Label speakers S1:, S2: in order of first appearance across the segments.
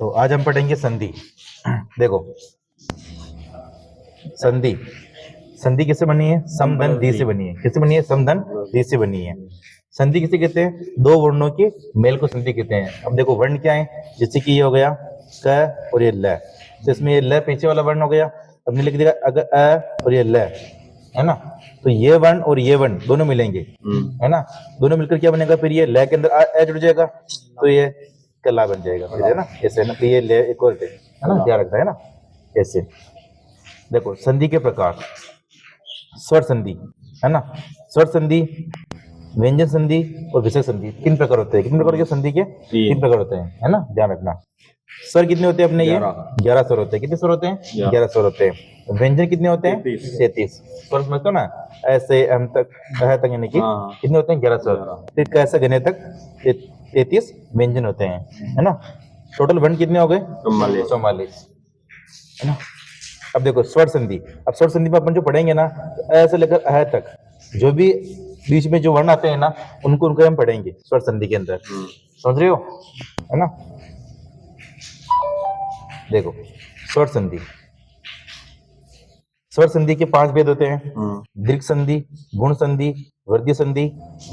S1: तो आज हम पढ़ेंगे संधि। देखो, संधि संधि किससे बनी है? समधन धी से बनी है। किससे बनी है? समधन धी से बनी है। संधि किसे कहते हैं? दो वर्णों के मेल को संधि कहते हैं। अब देखो वर्ण क्या है, जैसे कि ये हो गया क और ये ल, तो इसमें ये ल पीछे वाला वर्ण हो गया। हमने लिख दिया अगर अ और ये ल है ना, तो ये वर्ण और ये वर्ण दोनों मिलेंगे है ना, दोनों मिलकर क्या बनेगा? फिर ये ल के अंदर अ जुड़ जाएगा तो ये कला बन जाएगा फिर, है ना, ऐसे ना। फिर ये ल एक और है ना, ध्यान रखना है ना ऐसे। देखो संधि के प्रकार, स्वर संधि है ना, स्वर संधि, व्यंजन संधि और विषय संधि, तीन प्रकार होते हैं। कितने प्रकार के संधि के? तीन प्रकार होते हैं, है ना, ध्यान रखना। स्वर कितने होते हैं अपने? ये 11 स्वर होते हैं। कितने स्वर होते हैं? 11 स्वर होते हैं। व्यंजन कितने होते हैं? 33 स्वर, समझते हो ना, ऐसे एम तक अह तक, यानी कि कितने होते हैं? 11 स्वर। फिर कैसे गने तक 33 व्यंजन होते हैं, है ना। टोटल वर्ण कितने हो गए? 44, है ना। अब देखो स्वर संधि, अब स्वर संधि में अपन जो पढ़ेंगे ना, तो ऐसे लेकर अह तक जो भी बीच में जो वर्ण आते हैं ना, उनको हम पढ़ेंगे स्वर संधि के अंदर। समझ रहे हो, है ना। देखो स्वर संधि, स्वर संधि के 5 भेद होते हैं। दीर्घ संधि, गुण संधि, वृद्धि संधि,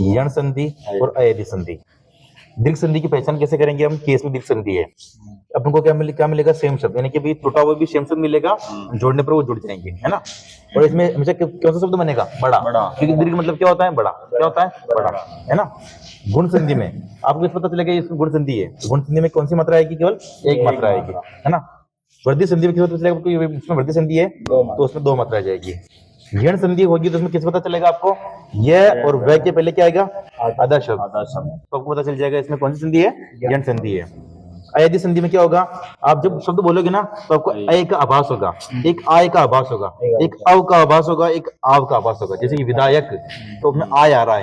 S1: यण संधि और अयधि संधि। दीर्घ संधि की पहचान कैसे करेंगे हम? केस में दीर्घ संधि है, अपन को क्या मिलेगा? सेम शब्द, यानी कि भी टूटा हुआ भी सेम शब्द मिलेगा, जोड़ने पर वो जुड़ जाएंगे, है ना। और इसमें हमेशा कौन सा शब्द बनेगा? बड़ा, क्योंकि दीर्घ मतलब क्या होता है? बड़ा। क्या होता है? बड़ा, है ना। गुण संधि में आपको पता चलेगा इसमें गुण संधि है, गुण संधि में कौन सी मात्रा आएगी? केवल एक मात्रा आएगी, है ना। वृद्धि संधि में पता चलेगा इसमें वृद्धि संधि है तो उसमें 2 मात्रा आ जाएगी। यण संधि होगी तो उसमें किस पता चलेगा आपको? यह और वह के पहले क्या आएगा? आधा शब्द, तो आपको पता चल जाएगा इसमें कौन सी संधि है? यण संधि है। अयधि संधि में क्या होगा? आप जब शब्द बोलोगे ना तो आपको अय का आभास होगा, एक आय का आभास होगा, एक अव का आभास होगा, एक आव का आभास होगा। जैसे कि विधायक तो उसमें आय आ रहा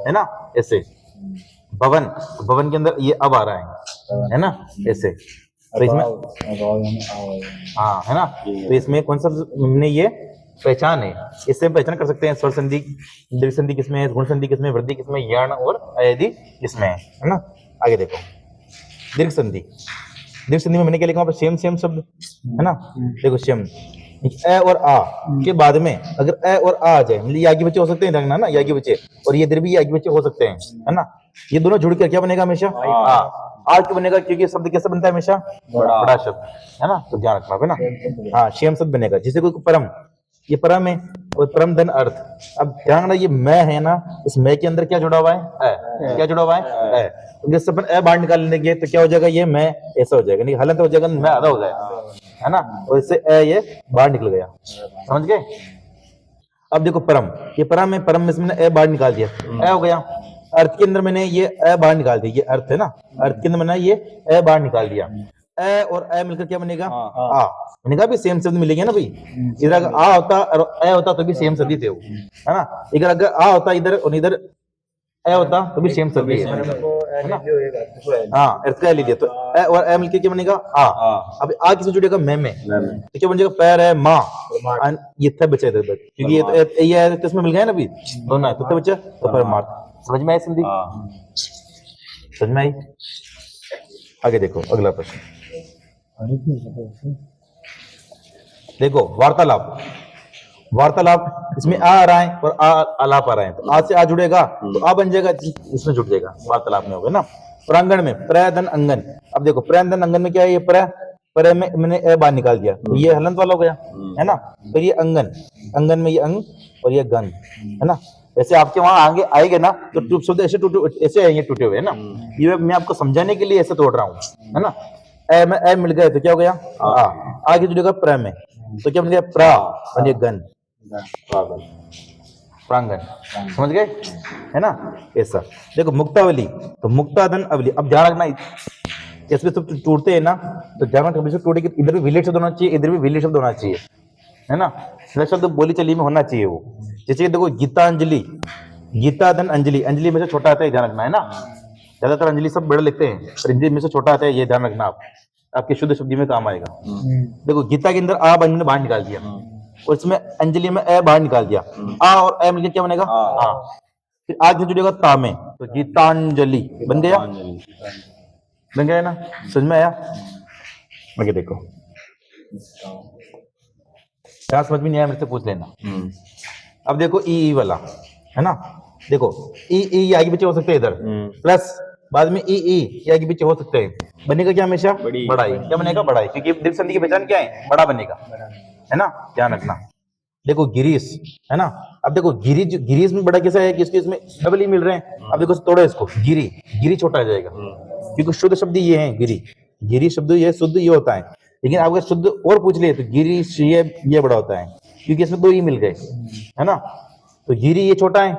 S1: है ना, ऐसे। भवन, भवन के अंदर ये अब आ रहा है ना, ऐसे। तो इसमें हाँ, है ना। तो इसमें कौन सा हमने ये पहचान है, इससे हम पहचान कर सकते हैं स्वर संधि, दीर्घ संधि किसमें है, गुण संधि किसमें, वृद्धि किसमें, यण और अयधि किसमें है ना। आगे देखो दीर्घ संधि, दीर्घ संधि में मैंने क्या लिखा? सेम सेम शब्द, है ना। देखो सेम अ और आ के बाद में अगर अ और आ जाए, मतलब ये आगे बच्चे हो सकते हैं, ना ये आगे बच्चे, और ये इधर भी आगे बच्चे हो सकते हैं, है ना। ये दोनों जुड़कर क्या बनेगा? हमेशा आ। आज क्यों बनेगा? क्योंकि शब्द कैसा बनता है? हमेशा बड़ा शब्द, है ना, तो ध्यान रखना है ना। हाँ, सेम शब्द बनेगा। जैसे कोई परम, ये परम है और परम धन अर्थ। अब ध्यान रखना, ये मैं है ना, इस मैं के अंदर क्या जुड़ा हुआ है? क्या जुड़ा हुआ है? तो जैसे अपन बाहर निकाल लेंगे तो क्या हो जाएगा? ये मैं ऐसा हो जाएगा, नहीं हलन तो हो जाएगा, मैं आधा हो जाएगा, है ना। और इससे ये बाहर निकल गया, समझ गए। अब देखो परम, ये परम है, परम में से मैंने बाहर निकाल दिया, हो गया। अर्थ के अंदर मैंने ये बाहर निकाल दिया, ये अर्थ है ना, अर्थ के अंदर मैंने ये बाहर निकाल दिया। और मिलकर क्या बनेगा? आ। मैंने कहा भी सेम शब्द मिलेंगे ना भाई। इधर अगर आ होता और होता तो भी सेम शब्द ही थे वो, है ना। इधर अगर आ होता इधर और इधर होता तो भी सेम शब्द ही है ना। हाँ, अर्थ का ले लिया तो और मिलकर क्या बनेगा? आ। अब आ किससे जुड़ेगा? मैं तो क्या बन जाएगा? पैर है, माँ, ये था बचा इधर, क्योंकि ये तो ये है तो इसमें मिल गया ना अभी दोनों है, तो बचा तो परमार्थ। समझ में आई संधि? समझ में आई? आगे देखो अगला प्रश्न, देखो वार्तालाप, वार्तालाप इसमें आ रहा है और आलाप आ रहा है, तो आ से आ जुड़ेगा तो आ बन जाएगा, इसमें जुड़ जाएगा, वार्तालाप में होगा ना। प्रांगण में प्रधन अंगन, अब देखो प्रधन अंगन में क्या है? ये पर में मैंने ए बाहर निकाल दिया तो ये हलंत वाला हो गया, है ना। फिर ये अंगन, अंगन में ये अंग और ये गन, है ना। वैसे आपके वहां आगे आएंगे ना तो शब्द ऐसे टूटे, ऐसे आएंगे टूटे हुए, है ना। ये मैं आपको समझाने के लिए ऐसे तोड़ रहा हूँ, है ना। ए में ए मिल गए तो क्या हो गया? आ। आगे जुड़ेगा प्र में तो क्या बन गया? प्रा और ये गन, प्रांगण, समझ गए, है ना, ऐसा। देखो मुक्तावली, तो मुक्ताधन अवली, अब ध्यान रखना इसमें सब टूटते हैं ना, तो ध्यान रखना टूटे, इधर भी विलेट शब्द होना चाहिए, इधर भी विलेट शब्द होना चाहिए, है ना। शब्द बोली चली में होना चाहिए वो। जैसे देखो गीतांजलि, गीताधन अंजलि, अंजलि में से छोटा आता है, ध्यान रखना, है ना। ज्यादातर अंजलि सब बड़े लिखते हैं, पर अंजलि में से छोटा आता है, ये ध्यान रखना आप, आपके शुद्ध शब्द में काम आएगा। देखो गीता के अंदर आ मैंने बाहर निकाल दिया और इसमें अंजलि में ए बाहर निकाल दिया, आ और ए मिलकर क्या बनेगा? आ। फिर आगे जुड़ेगा ता में तो गीतांजलि बन गया, बन गया ना, समझ में आया? आगे देखो, क्या समझ में नहीं आया मेरे से पूछ लेना। अब देखो ई वाला है ना, देखो ई आगे पीछे हो सकते हैं इधर, प्लस बाद में ई आगे पीछे हो सकते हैं, बनेगा क्या हमेशा बड़ा ई। क्या बनेगा बड़ा ई, क्योंकि दीर्घ संधि की पहचान क्या है, बड़ा बनेगा, है ना, ध्यान रखना। देखो गिरीश है ना, अब देखो गिरीश में बड़ा कैसा है कि इसमें डबल ई मिल रहे हैं। अब देखो तोड़ो इसको, गिरी छोटा आ जाएगा, क्योंकि शुद्ध शब्द ये है, गिरी शब्द ये शुद्ध ये होता है। लेकिन आप अगर शुद्ध और पूछ लिए तो गिरीश ये बड़ा होता है, क्योंकि इसमें 2 ई मिल गए, है ना। तो गिरी ये छोटा है,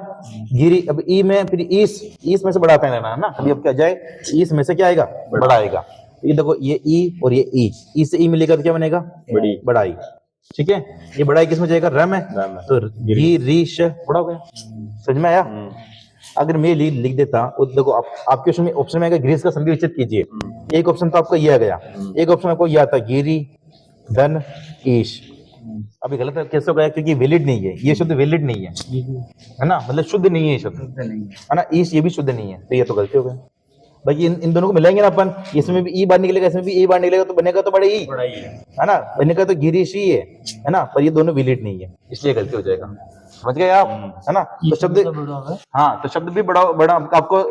S1: गिरी अब ई में फिर ईस में से बड़ा आता है ना, अभी अब क्या जाए, ईस में से क्या आएगा बड़ा आएगा। ये देखो ये ई और ये ई से ई मिलेगा तो क्या बनेगा बड़ा ई, ठीक है। ये बड़ा ई किसमें जाएगा, रम है, तो गी री श बड़ा हो गया। समझ में आया। अगर मैं लिख देता तो देखो आपके ऑप्शन में आएगा ग्रीस का संधि विच्छेद कीजिए, एक ऑप्शन तो आपका ये आ गया, एक ऑप्शन आपको ये आता गिरी धन ईश। अभी गलत है, कैसे हो गया, क्योंकि वैलिड नहीं है, ये शब्द वैलिड नहीं है ना, मतलब शुद्ध नहीं है ये शब्द, है ना। ईश ये भी शुद्ध नहीं है, तो ये तो गलती हो गई। बाकी इन दोनों को मिलाएंगे ना अपन, इसमें भी ई बाहर निकलेगा, इसमें भी ई बाहर निकलेगा, तो बनेगा तो बड़ा ई है ना, बनेगा तो गिरीश ही है ना, पर ये दोनों वैलिड नहीं है, इसलिए गलती हो जाएगा। समझ गए आप, है ना। तो शब्द, हाँ, तो शब्द भी बड़ा बड़ा आपको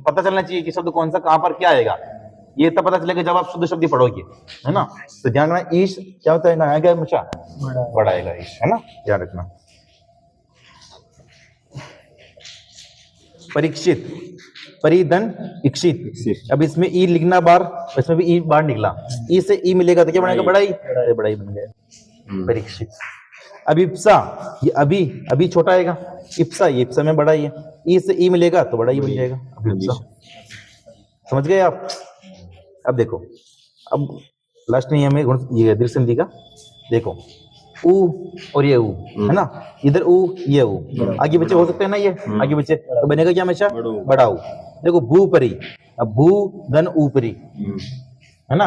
S1: पता चलना चाहिए कि शब्द कौन सा कहाँ पर क्या आएगा, ये तब पता चलेगा जब आप शुद्ध शब्द पढ़ोगे, है ना। तो ध्यान रखना, ईश क्या होता है ना, आएगा हमेशा बड़ा आएगा ईश, है ना, ध्यान रखना। परीक्षित, परिधन इक्षित, अब इसमें ई लिखना बार, इसमें भी ई बाहर निकला, ई से ई मिलेगा तो क्या बनेगा बड़ा ई, बड़ा ई बन गया परीक्षित। अब इप्सा, ये अभी छोटा आएगा, इप्सा ये इप्सा में बड़ा ही है, ई से ई मिलेगा तो बड़ा ही बन जाएगा इप्सा। समझ गए आप। अब देखो, अब लास्ट नियम है ये दीर्घ संधि का, देखो ऊ और ये ऊ है ना, इधर ऊ ये ऊ, आगे बच्चे हो सकते हैं ना, ये आगे बच्चे, तो बनेगा क्या हमेशा बड़ा ऊ। देखो भू परी, अब भू धन ऊपरी, है ना।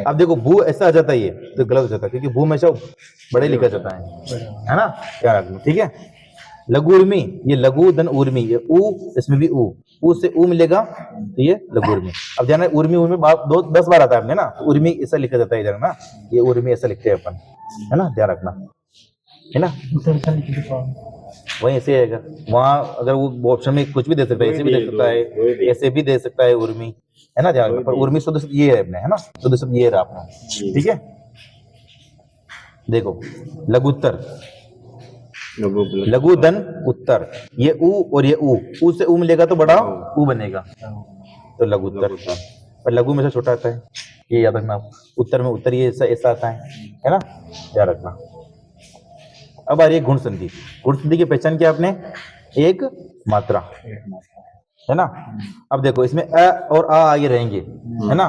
S1: अब देखो भू ऐसा आ जाता है, ये तो गलत हो जाता है, क्योंकि भू हमेशा बड़े लिखा जाता है ना, क्या रखना, ठीक है। लघु उर्मी, ये लघु धन उर्मी, ये ऊ, इसमें भी ऊ से ऊ मिलेगा तो ये लघु उर्मी। अब ध्यान, उर्मी 10 बार आता है आपने ना, तो उर्मी ऐसा लिखा जाता है इधर ना, ये उर्मी ऐसा लिखते हैं अपन, है ना, ध्यान रखना, है ना। वही ऐसे आएगा, वहां अगर वो ऑप्शन में कुछ भी दे सकता है, ऐसे भी दे सकता है, ऐसे भी दे सकता है उर्मी, है ना, ध्यान रखना। पर उर्मी शुद्ध शब्द ये है अपने, है ना, शुद्ध शब्द ये रहा अपना, ठीक है। देखो लघुत्तर, लघु धन उत्तर, ये ऊ और ये ऊ से ऊ मिलेगा तो बड़ा ऊ बनेगा, तो लघुत्तर। पर लघु में से छोटा आता है, ये याद रखना। उत्तर में उत्तर ये ऐसा आता है ना, याद रखना। अब आ रही है गुण संधि। गुण संधि की पहचान क्या आपने, एक मात्रा, है ना। अब देखो इसमें अ और आ आगे रहेंगे, है ना,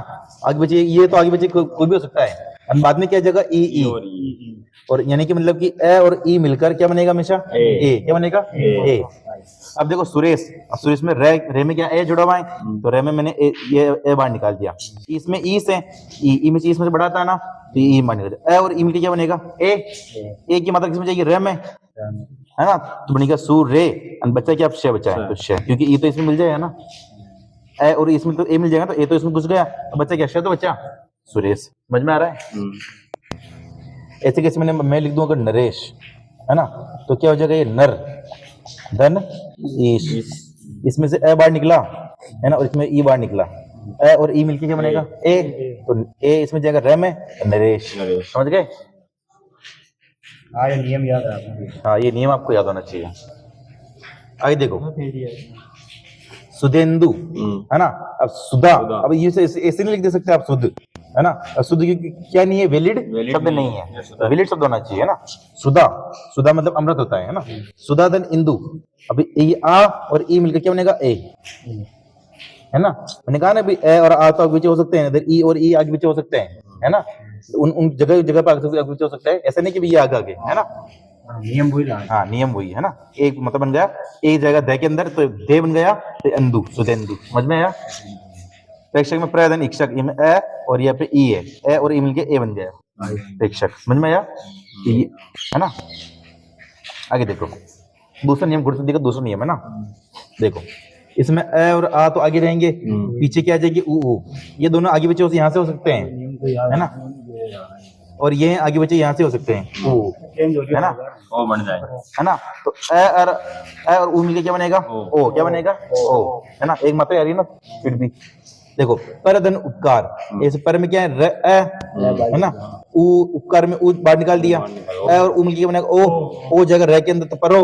S1: आगे बचे ये, तो आगे बचे कोई भी हो सकता है, बाद में क्या जगह ई और यानी कि मतलब कि ए और ई मिलकर क्या बनेगा हमेशा ए, क्या बनेगा ए। अब देखो सुरेश, सुरेश में रे में क्या ए जुड़ा हुआ है, तो रे में मैंने ए बाहर निकाल दिया, इसमें ई से ई में से बड़ा था ना, तो ई बाहर निकाल दिया, ए और ई मिलकर क्या बनेगा ए की मात्रा किसमें जाएगी, रे में, है ना, तो बनेगा सूर्य, बच्चा क्या श बचा है, तो श, क्योंकि ई तो इसमें मिल जाएगा ना, ए और इसमें तो ए मिल जाएगा, तो ए तो इसमें घुस गया, तो बच्चा क्या श, तो बच्चा सुरेश। समझ में आ रहा है। ऐसे कैसे मैं लिख दूं अगर नरेश, है ना, तो क्या हो जाएगा ये नर धन ईश, इसमें से ए बाहर निकला, है ना, और इसमें ई बाहर निकला, ए और ई मिलके क्या बनेगा ए, तो ए इसमें जाएगा रे में नरेश। समझ गए।
S2: हाँ, ये नियम याद है।
S1: हाँ, ये नियम आपको याद होना चाहिए। आगे देखो सुधेंदु, है ना, अब सुधा, अब ये ऐसे नहीं लिख दे सकते आप शुद्ध, है ना, शुद्ध क्या नहीं है, वैलिड शब्द नहीं है, वैलिड शब्द होना चाहिए, है ना। सुधा, सुधा मतलब अमृत होता है ना। सुधा धन इंदु, अभी ये आ और ई मिलकर क्या बनेगा ए, है ना। मैंने कहा ना अभी ए और आ तो आगे पीछे हो सकते हैं, इधर ई और ई आगे पीछे हो सकते हैं, है ना, उन जगह पर आगे पीछे हो सकता है, ऐसा नहीं कि ये आगे, है ना।
S2: नियम वही,
S1: हाँ नियम वही है ना, एक मतलब बन गया एक जगह दे के अंदर, तो दे बन गया तो अंदु, सुधेंदु। समझ में आया। प्रेक्षक में प्रधन इक्षक, ये में ए और यहाँ पे ई है, ए और ई मिलके ए बन गया प्रेक्षक। समझ में आया, है ना। आगे देखो दूसरा नियम, गुण संधि का दूसरा नियम है ना। देखो इसमें ए और आ तो आगे रहेंगे, पीछे क्या आ जाएगी ऊ, ये दोनों आगे पीछे यहाँ से हो सकते हैं, है ना। और ये आगे बच्चे यहाँ से हो सकते हैं ओ,
S2: चेंज हो
S1: है
S2: गया
S1: ना,
S3: ओ बन जाए।
S1: है ना। तो ए और ऊ मिलके क्या बनेगा ओ, क्या बनेगा ओ, है ना। एक मात्रा आ रही है ना फिर भी। देखो पर धन उपकार, इस पर में क्या है है ना, ऊ उपकार में ऊ बाहर निकाल दिया, ए और ऊ मिलके क्या बनेगा ओ जगह रह के अंदर तो परो,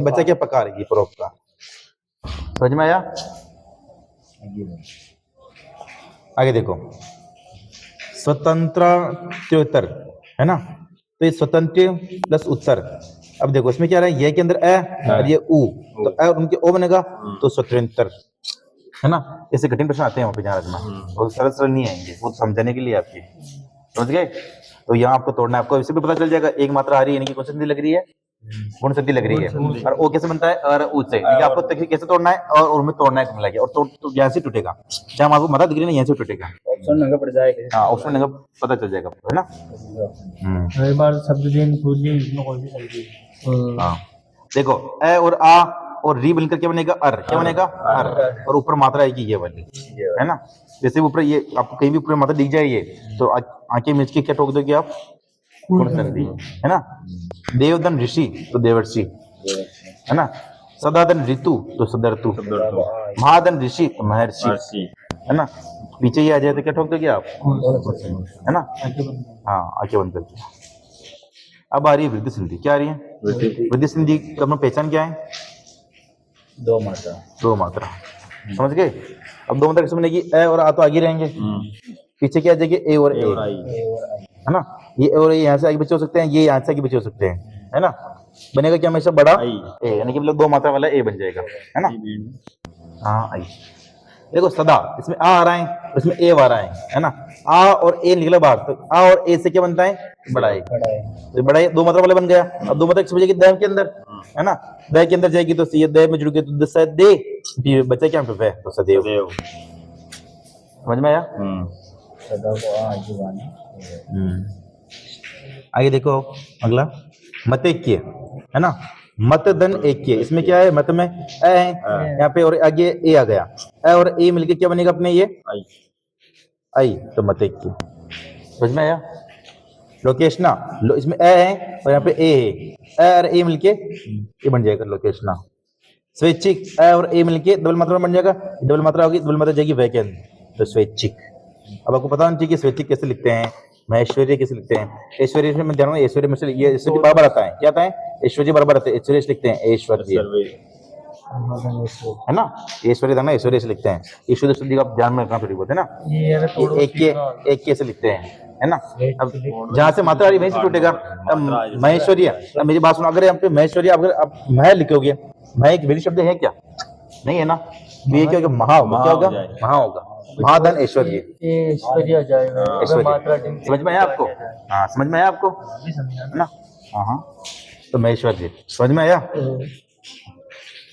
S1: बच्चा क्या पकार, ये परोपकार। समझ में आया। आगे देखो स्वतंत्रोत्तर, है ना। तो ये स्वतंत्र प्लस उत्तर। अब देखो इसमें क्या रहा है, ये के अंदर ए और ये ऊ, तो ए और उनके ओ बनेगा तो स्वतंत्र, है ना। ऐसे कठिन प्रश्न आते हैं वहां पे जहाँ रखना, बहुत सरल सरल नहीं आएंगे, वो समझाने के लिए आपके, समझ गए। तो यहाँ आपको तोड़ना है, आपको इससे भी पता चल जाएगा एक मात्रा आ रही है यानी कि कौन सी संधि लग रही है, गुण संधि लग रही है। और ओ कैसे बनता है, और ऊ से, लेकिन आपको कैसे तोड़ना है, और में तोड़ना है मिला के, और तो यहाँ से टूटेगा, जहाँ आपको मात्रा दिख रही है ना यहाँ से टूटेगा।
S2: ऑप्शन नंगा पड़ जाएगा।
S1: हाँ ऑप्शन नंगा पता चल जाएगा आपको, है ना।
S4: हर बार शब्द दिन पूछिए इसमें कौन सी सब्जी।
S1: हाँ देखो ए और आ और री मिलकर क्या बनेगा अर, क्या बनेगा अर, और ऊपर मात्रा आएगी ये वाली, है ना। जैसे ऊपर ये आपको कहीं भी ऊपर मात्रा दिख जाए ये, तो आंखें मिच के क्या ठोक दोगे आप, गुण संधि, है ना। देवदन ऋषि तो देवर्षि, है ना। सदादन ऋतु तो सदर्तु, महादन ऋषि तो महर्षि, है ना। पीछे ये आ जाए तो क्या ठोक दोगे आप, है ना। हाँ आंखें बंद करके। अब आ रही है वृद्धि संधि, क्या आ रही है वृद्धि संधि का अपना पहचान क्या है,
S2: दो मात्रा।
S1: दो मात्रा, समझ गए। अब दो मात्रा किसमें बनेगी, ए और आ तो आगे रहेंगे, पीछे क्या आ जाएगी ए और ए, है ना। ये और ये यहाँ से आगे बच्चे हो सकते हैं, ये यहाँ से आगे बच्चे हो सकते हैं, है ना। बनेगा क्या हमेशा बड़ा ए, यानी कि मतलब दो मात्रा वाला ए बन जाएगा, है ना। हाँ आई। देखो सदा इसमें आ रहा है, इसमें ए आ रहा है ना। आ और ए निकला बाहर, तो आ और ए से क्या बनता है बड़ा ए, तो बड़ा ए दो मात्रा वाला बन गया। अब दो मात्रा किस बजेगी दैव के अंदर, है ना। दैव के अंदर जाएगी तो सी दैव में जुड़ गई तो सदे, बच्चा क्या पे तो सदैव, समझ में आया।
S2: सदा को आगे बानी।
S1: आगे देखो अगला मत ऐक्य, है ना। मत धन ऐक्य, इसमें क्या है, मत में ए है यहाँ पे और आगे ए आ गया, ए और ए मिलके क्या बनेगा अपने ये आई, तो मत ऐक्य, समझ में आया। लोकेशना इसमें ए है और यहाँ पे ए है, ए और ए मिलके ये बन जाएगा लोकेशना। स्वैच्छिक ए और ए मिलके डबल मात्रा बन जाएगा, डबल मात्रा होगी, डबल मात्रा जाएगी वैकेंट, तो स्वैच्छिक। अब आपको पता होना चाहिए कि स्वैच्छिक कैसे लिखते हैं, महेश्वरी कैसे लिखते हैं। ऐश्वर्य में ध्यान रखना, ऐश्वर्य में से ये ऐश्वर्य बराबर आता है, क्या आता है ऐश्वर्य बराबर आता है, ऐश्वर्य से लिखते हैं ऐश्वर्य, है ना। ऐश्वर्य था ना, ऐश्वर्य से लिखते हैं। ऐश्वर्य शब्द का आप ध्यान में रखना थोड़ी बहुत, है ना। एक के से लिखते हैं, है ना। अब जहां से मात्रा आ रही वहीं से टूटेगा। अब महेश्वरी, अब मेरी बात सुनो, अगर यहाँ पे महेश्वरी अगर आप मह लिखोगे, मह एक वेदी शब्द है क्या, नहीं है ना। ये क्या होगा, महा होगा, क्या होगा महा होगा, महाधन ऐश्वर्य,
S4: ऐश्वर्य जाएगा मात्रा दिन।
S1: समझ में आया आपको, हाँ समझ में आया आपको, है ना। हाँ हाँ तो महेश्वरी समझ में आया।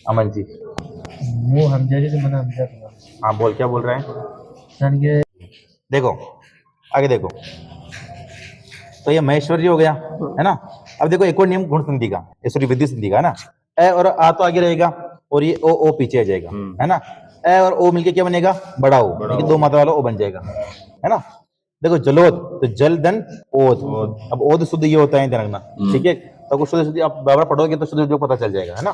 S1: अमन जी
S4: वो हमजा से मना हमजा,
S1: हाँ बोल, क्या बोल रहे हैं।
S4: सन के
S1: देखो आगे देखो, तो ये महेश्वरी हो गया, है ना। अब देखो एक और नियम गुण संधि का, सॉरी वृद्धि संधि का, है ना। ए और आ तो आगे रहेगा और ये ओ पीछे आ जाएगा, है ना। ए और ओ मिलके क्या बनेगा बड़ा ओ, लेकिन दो मात्रा वाला ओ बन जाएगा, है ना। देखो जलोद तो जल धन ओद, अब ओद शुद्ध ये होता है ध्यान रखना, ठीक है। तो कुछ शुद्ध आप बराबर पढ़ोगे तो शुद्ध जो पता चल जाएगा, है ना।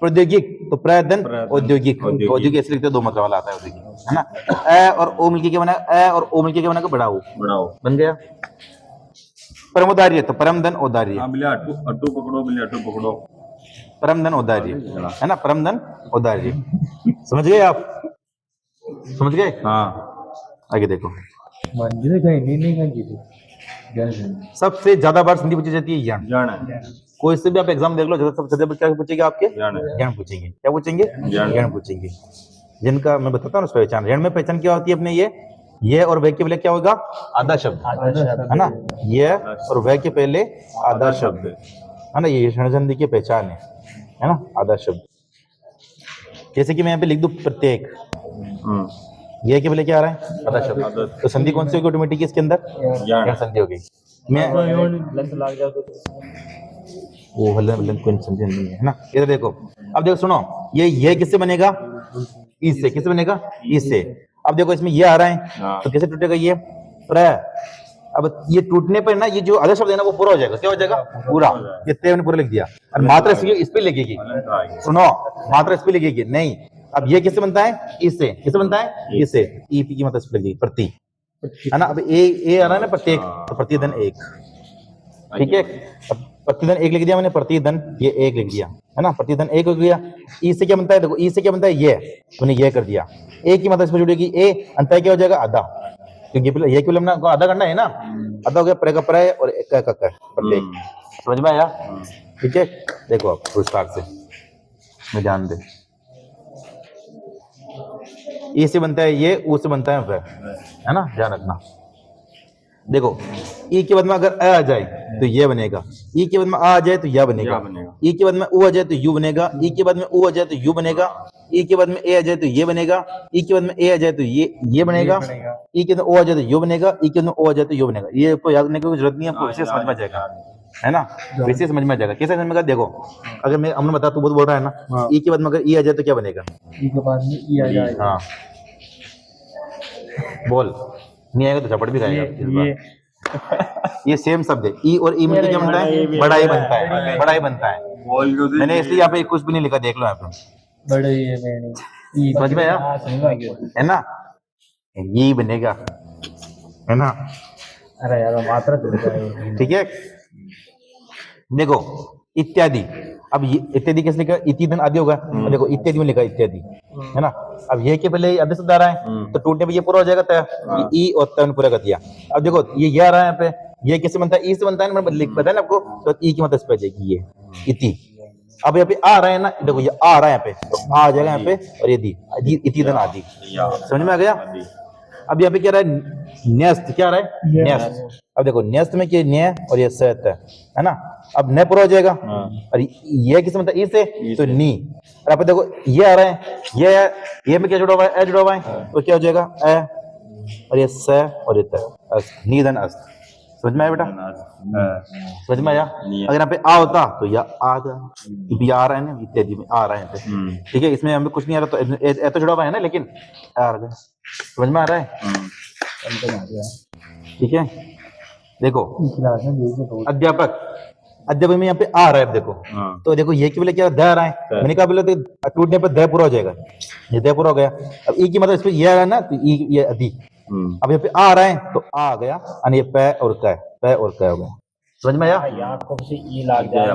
S1: प्रौद्योगिक तो प्रयत्न औद्योगिक, औद्योगिक ऐसे लिखते दो मात्रा वाला आता है औद्योगिक, है ना। ए और ओ मिलके क्या बना, ए और ओ मिलके क्या बना बड़ा ओ बन गया। परमोदार्य तो परम धन औदार्य,
S3: अट्टू पकड़ो,
S1: परम धन औदार्य, है ना। परम धन औदार्य, समझ गए आप, समझ गए।
S3: हाँ
S1: आगे देखो,
S4: मंदिर कहीं नहीं कहीं की
S1: सबसे ज्यादा बार संधि पूछी जाती है ज्ञान।
S3: जान है,
S1: कोई से भी आप एग्जाम देख लो, सबसे ज्यादा क्या पूछेगा आपके, ज्ञान पूछेंगे, क्या पूछेंगे ज्ञान पूछेंगे। जिनका मैं बताता हूँ पहचान, ऋण में पहचान क्या होती है अपने, ये और वह के पहले क्या होगा आधा शब्द, है ना। ये और वह के पहले आधा शब्द, है ना। ये ऋण संधि की पहचान है ना, आधा शब्द। जैसे कि मैं यहाँ पे लिख दूं प्रत्येक, ये के पहले क्या आ रहा है आधा शब्द, तो संधि कौन सी होगी ऑटोमेटिक इसके अंदर, ऋण संधि हो गई। मैं
S4: लग जाए तो
S1: वो हल्ला कोई संधि नहीं है ना। इधर देखो, अब देखो सुनो, ये किससे बनेगा, इससे, किससे बनेगा इससे। अब देखो इसमें ये आ रहा है तो कैसे टूटेगा ये प्र, अब ये टूटने पर ना ये जो आधा शब्द है ना वो पूरा हो जाएगा, क्या हो जाएगा? पूरा। ये ते मैंने पूरा लिख दिया और मात्रा इस पे लगेगी। सुनो, मात्रा इस पे लगेगी नहीं। अब ये किससे बनता है? इससे। किससे बनता है? इससे। ई पी की मात्रा इस पे लगेगी, प्रति, है ना। अब ए आ रहा है ना प्रत्येक, तो प्रतिधन 1, ठीक है। अब प्रतिधन 1 लिख दिया मैंने, प्रतिधन ये 1 लिख दिया, है ना। प्रतिधन 1 हो गया। ई से क्या बनता है? देखो ई से क्या बनता है? ये मैंने ये कर दिया। ए की मात्रा इस पे जुड़ेगी, ए अंतर क्या हो जाएगा? आधा, क्योंकि ये केवल हमने आधा करना है ना। आधा हो गया, प्र का प्रय और एक का प्रत्येक। समझ में आया? ठीक है। देखो आप विस्तार से में ध्यान दे। ई से बनता है ये, ऊ से बनता है वह, है ना, ध्यान रखना। देखो ई के बाद में अगर आ जाए तो ये बनेगा, ई के बाद में आ जाए तो या बनेगा, ई के बाद में ऊ आ जाए तो यू बनेगा, ई के बाद में ऊ आ जाए तो यू बनेगा, ई के बाद में ए आ जाए तो ये बनेगा, ई के बाद में ए आ जाए तो ये बनेगा, ई के बाद ओ आ जाए तो यो बनेगा, ई के बाद में ओ आ जाए तो यो बनेगा। ये आपको याद करने की जरूरत नहीं है, आपको वैसे समझ में आ जाएगा, है ना। वैसे समझ में आ जाएगा। कैसे समझ में आएगा? देखो अगर मैं हमने बता, तू बोल रहा है ना, ई के बाद में अगर ई आ जाए तो क्या बनेगा?
S4: ई के बाद में ई आ जाएगा।
S1: हाँ बोल, नहीं आएगा तो झपट भी खाएगा। ये सेम शब्द है, ई और ई मिलकर क्या बनता है? बड़ा ई बनता है, बड़ा ई बनता है। मैंने इसलिए यहाँ पे कुछ भी नहीं लिखा, देख लो यहाँ पे,
S4: बड़े ये मैंने
S1: समझ में आया? है ना, ये बनेगा, है ना।
S4: अरे यार मात्रा
S1: ठीक है। देखो इत्यादि, अब ये इत्यादि कैसे लिखा? इति धन आदि होगा। अब देखो इत्यादि में लिखा इत्यादि, है ना। अब ये के पहले आधे शब्द आ रहा है तो टूटने पे ये पूरा हो जाएगा, तय ई और तय पूरा कर दिया। अब देखो ये आ रहा है यहाँ पे, ये किससे बनता है? ई से बनता है ना, लिख पता है ना आपको, तो ई की मतलब इस पे आ जाएगी ये इति। अब यहाँ पे आ रहा है ना, देखो ये आ रहा है यहाँ पे, तो आ जाएगा यहाँ पे, और ये दी इति धन आदि। समझ में आ गया? अब यहाँ पे क्या रहा है? न्यस्त, क्या आ रहा है? न्यस्त। अब देखो न्यस्त में क्या, न्य और ये सत है ना। अब न पूरा हो जाएगा, और ये किस मतलब ई से, तो नी। और आप देखो ये आ रहा है, ये में क्या जुड़ा हुआ है? ए जुड़ा हुआ है, तो क्या हो जाएगा? ए और ये स और ये त, अस्त, नीधन अस्त। समझ में आया बेटा? समझ में आया? अगर यहाँ पे आ होता तो या आ आ रहा है ना, इत्यादि में आ रहा है यहाँ पे, ठीक है। इसमें हमें कुछ नहीं आ रहा, तो ए तो जुड़ा हुआ है ना, लेकिन आ रहा है। समझ में आ रहा है? ठीक है। देखो अध्यापक, अध्यापक में यहाँ पे आ रहा है, देखो तो देखो ये की बोले क्या द आ रहा है, मैंने कहा बोले तो टूटने पर द पूरा हो जाएगा, ये द पूरा हो गया। अब ई की मतलब इस पे ये आ रहा है ना, तो ई ये अधि। अब यहाँ पे आ रहा है तो आ गया, और ये प और क, प और क हो गया। समझ में आया?
S4: ई लग जाए।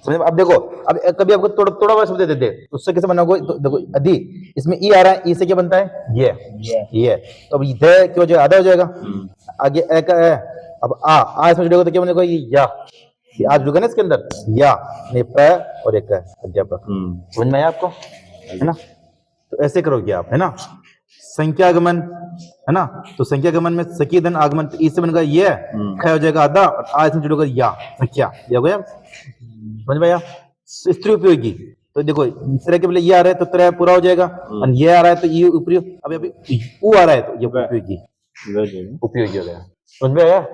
S1: समझ में? अब देखो, अब कभी आपको थोड़ा थोड़ा बड़ा शब्द दे देते, उससे कैसे बना होगा? तो देखो अधि, इसमें ई आ रहा है, ई से क्या बनता है? ये। तो अब द क्यों हो जाएगा? आधा हो जाएगा। आगे ए का ए, अब आ इसमें जुड़ेगा तो क्या बनेगा? ये या, आज जुड़ेगा ना इसके अंदर, या नहीं प और एक अध्यापक। समझ में आया आपको? है ना। तो ऐसे करोगे आप, है ना। संख्यागमन, है ना, तो संख्यागमन में सकी धन आगमन, तो इससे बनेगा ये, ख हो जाएगा आधा, और आ इसमें जुड़ेगा या, संख्या, ये हो गया। समझ में आया? स्त्री उपयोगी, तो देखो इस तरह के बोले ये आ रहा है तो तरह पूरा हो जाएगा, और ये आ रहा है तो ये उपरी। अब अभी ऊ आ रहा है तो ये उपयोगी हो गया। समझ में आया?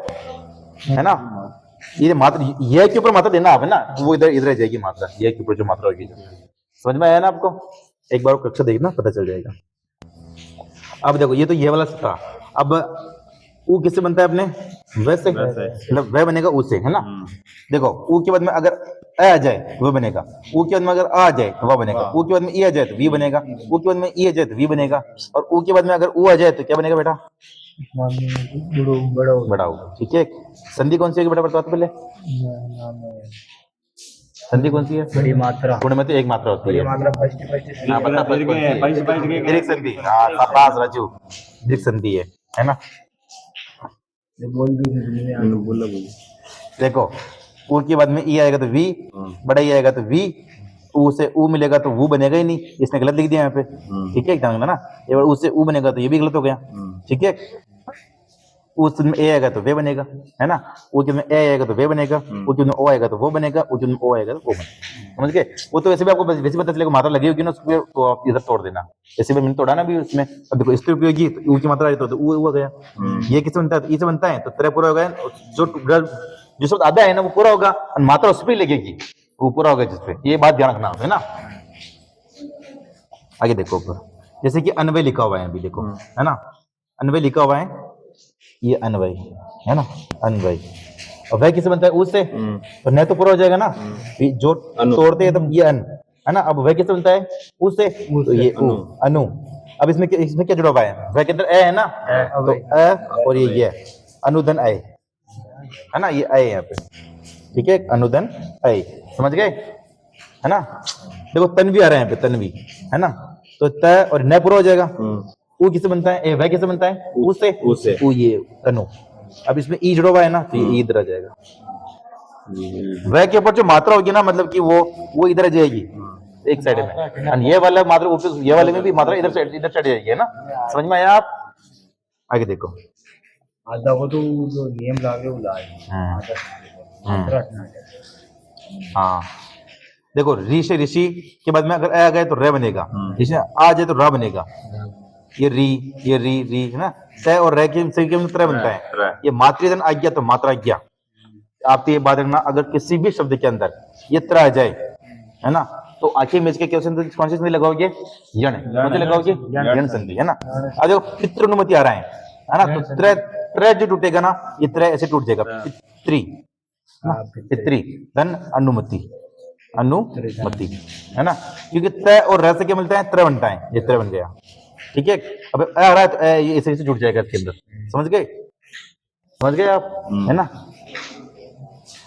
S1: है ना। ये मात्रा, ये के ऊपर मात्रा देना आप, है ना, वो इधर जाएगी मात्रा, ये के ऊपर जो मात्रा होगी। समझ में आया ना आपको? एक बार कक्षा देखना, पता चल जाएगा। अब देखो ये तो ये वाला था। अब ऊ किससे बनता है अपने? वैसे, मतलब वह बनेगा ऊ से, है ना। देखो ऊ के बाद में अगर आ जाए वो बनेगा, ऊ के बाद में अगर आ जाए तो वह बनेगा, ऊ के बाद में ई आ जाए तो वी बनेगा, ऊ के बाद में ई आ जाए तो वी बनेगा, और ऊ के बाद में अगर ऊ आ जाए तो क्या बनेगा बेटा? बड़ा होगा। ठीक है। संधि कौन सी है बेटा? बताओ तो पहले, संधि कौन सी है?
S4: बड़ी मात्रा।
S1: गुण में तो एक मात्रा होती है। हाँ, बता दीर्घ संधि। हाँ शाबाश राजू, दीर्घ संधि है ना। देखो ऊ के बाद में ई आएगा तो वी, बड़ा ई आएगा तो वी, ऊ से ऊ मिलेगा तो वो बनेगा ही नहीं, इसने गलत लिख दिया यहाँ पे। ठीक है, ध्यान ना, ये ऊ से ऊ बनेगा तो ये भी गलत हो गया। ठीक है। उसमें ए आएगा तो वे बनेगा, है ना। उसमें ए आएगा तो वे बनेगा, उसमें ओ आएगा तो वो बनेगा, उसमें ओ आएगा तो वो बनेगा। समझ गए? वो तो वैसे भी आपको वैसे पता चलेगा, मात्रा लगी होगी ना उसमें, तो आप इधर तोड़ देना। जैसे भी मैंने तोड़ा ना भी उसमें। अब देखो स्त्री उपयोगी, तो ऊ की मात्रा आई तो ऊ हो गया। ये किससे बनता है? तो ई से बनता है, तो तरह पूरा हो गया। जो शब्द आधा है ना वो पूरा होगा, और मात्रा उस पर लगेगी, वो पूरा होगा जिसपे। ये बात ध्यान रखना है ना। आगे देखो ऊपर, जैसे कि अन्वय लिखा हुआ है, अभी देखो, है ना। अन्वय लिखा हुआ है, ये अनवय है ना, अनवय। और वह किससे बनता है? ऊ से। तो न तो पूरा हो जाएगा ना, ये जो तोड़ते हैं तब ये अन है ना। अब वह किससे बनता है? ऊ से, तो ये ऊ, अनु। अब इसमें क्या जुड़ा हुआ है? वह के अंदर ए है ना, तो अ और ये अनुदन अय है ना, ये अय यहाँ पे, ठीक है, अनुदन अय, समझ गए है ना। देखो तन्वी आ रहा है यहाँ पे, तन्वी है ना, तो त और न पूरा हो जाएगा। ऊ किससे बनता है? वह किससे बनता है? ऊ से, ऊ ये तनु। अब इसमें ई जुड़ा हुआ है ना, तो ये इधर आ जाएगा। वह के ऊपर जो मात्रा होगी ना, मतलब कि वो इधर आ जाएगी एक साइड में, और ये वाला मात्रा ऊपर, ये वाले में भी मात्रा इधर चढ़ जाएगी है ना। समझ में आया आप? आगे देखो।
S2: आधा को तो जो नियम लागे वो लाए।
S1: हाँ देखो, ऋ से ऋषि के बाद में अगर आ गए तो र बनेगा, ऋषि आ जाए तो रा बनेगा। ये री है ना, त और र के सही के त्र बनता है। ये मातृधन आज्ञा तो मात्रा आज्ञा। आप ये बात रखना, अगर किसी भी शब्द के अंदर ये त्र आ जाए है ना, तो आखिर में इसके कौन सी संधि लगाओगे? यण। कौन सी लगाओगे? यण संधि है ना। अब देखो पितृनुमति आ रहा है ना, तो त्र जो टूटेगा ना, ये त्र ऐसे टूट जाएगा, पितृ पितृ धन अनुमति, अनुमति है ना, क्योंकि त और र से क्या मिलता है? त्र बनता है, ये त्र बन गया, ठीक है। अब आ रहा है तो ये ऐसे जुड़ जाएगा इसके अंदर, समझ गए आप है ना।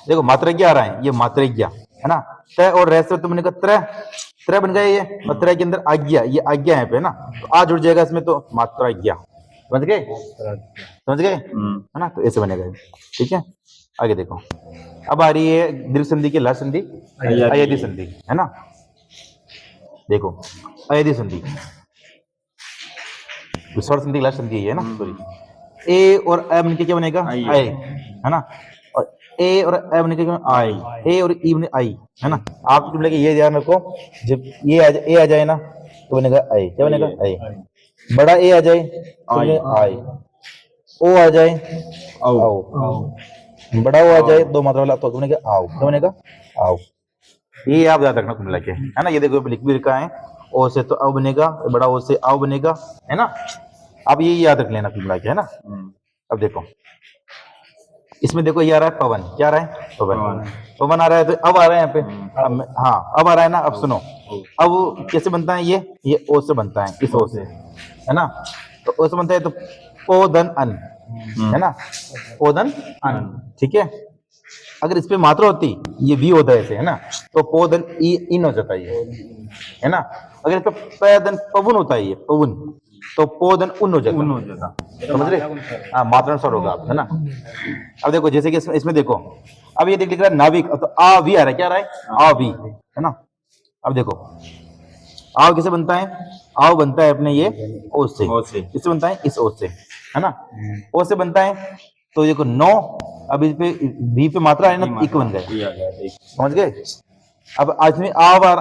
S1: देखो मात्रज्ञा आ रहा है, ये मात्रज्ञा है ना, त और र से तुमने कहा त्र बन गया ये, और त्र के अंदर आज्ञा, ये आज्ञा है पे ना, तो आ जुड़ जाएगा इसमें, तो मात्राज्ञा, समझ गए है ना। तो ऐसे बनेगा, ठीक है। आगे देखो, अब आ रही है दीर्घ संधि की लास्ट संधि, अयदि संधि है ना। देखो अयदि संधि, स्वर संधि लास्ट संधि है ना, सॉरी। ए और अ बन के क्या बनेगा? आय है ना, और ए और अ बन के क्या? आई। ए और ई बने आई है ना। आप बोलेंगे ये ध्यान रखो, जब ये ए आ जाए ना तो बनेगा आई, क्या बनेगा? आई। बड़ा ए आ जाए तो आई, ओ आ जाए आओ, बड़ा ओ आ जाए दो मात्रा वाला तो बनेगा आओ, क्या बनेगा? आओ। ये आप याद रखना कुल के है ना। ये देखो लिख भी रखा है, ओ से तो आओ बनेगा, बड़ा ओ से आओ बनेगा है ना। अब ये याद रख लेना कुल के है ना। अब देखो इसमें देखो ये आ रहा है पवन, क्या आ रहा है? पवन। पवन आ रहा है, तो अब आ रहा है यहाँ पे, हाँ अब आ रहा है ना। अब सुनो, अब कैसे बनता है ये ओ से बनता है, इस ओ से है ना। तो ओ से बनता है तो पोधन अन है ना, पोधन अन, ठीक है। अगर इस पे मात्रा होती, ये भी होता है ऐसे है ना, तो पोधन इन हो जाता है ना। अगर इस पे पैदन पवन होता है, ये पवन, तो पोधन उन हो जाता, समझ रहे? हाँ मात्रा अनुसार होगा आप है ना। अब देखो जैसे कि इसमें देखो, अब ये लिख रहा है नाविक, तो आ भी आ रहा है, क्या आ रहा है? आ भी है ना। अब देखो आव किसे बनता है? आव बनता है अपने ये ओ से, किससे बनता है? इस ओ से है ना, ओ से बनता है। तो देखो 9, अब इस पे भी पे मात्रा है ना, इक बन गया, समझ गए। अब आज में आव आ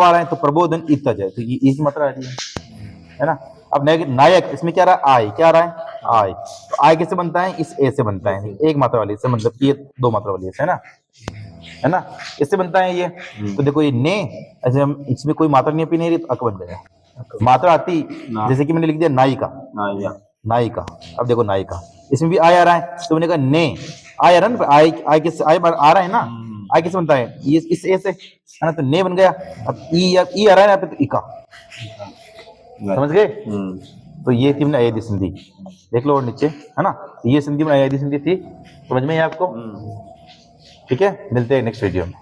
S1: रहा है, तो प्रबोधन इत आ जाए, तो ये इसकी मात्रा आ रही है ना। अब नायक, इसमें क्या आ रहा है? आय, क्या आ रहा है? आय। तो आय किससे बनता है? इस ए से बनता है, एक मात्रा वाली से, मतलब ये 2 मात्रा वाली है ना, इससे बनता है ये। तो देखो ये ने, ऐसे हम इसमें कोई मात्रा नहीं नहीं रही, तो अक बन गया। मात्रा आती जैसे कि मैंने लिख दिया नायिका, नायिका। अब देखो नायिका, इसमें भी आय आ रहा है, तो मैंने कहा ने आय आ रहा है ना, आय किससे आय आ रहा है ना, आय किससे बनता है? ये इस ए से है ना, तो ने बन गया। अब ई आ रहा है यहाँ पे, तो इका, समझ गए। तो ये थी अयदि संधि, देख लो और नीचे है ना, ये संधि में अयदि संधि थी, समझ में है आपको? ठीक है, मिलते हैं नेक्स्ट वीडियो में।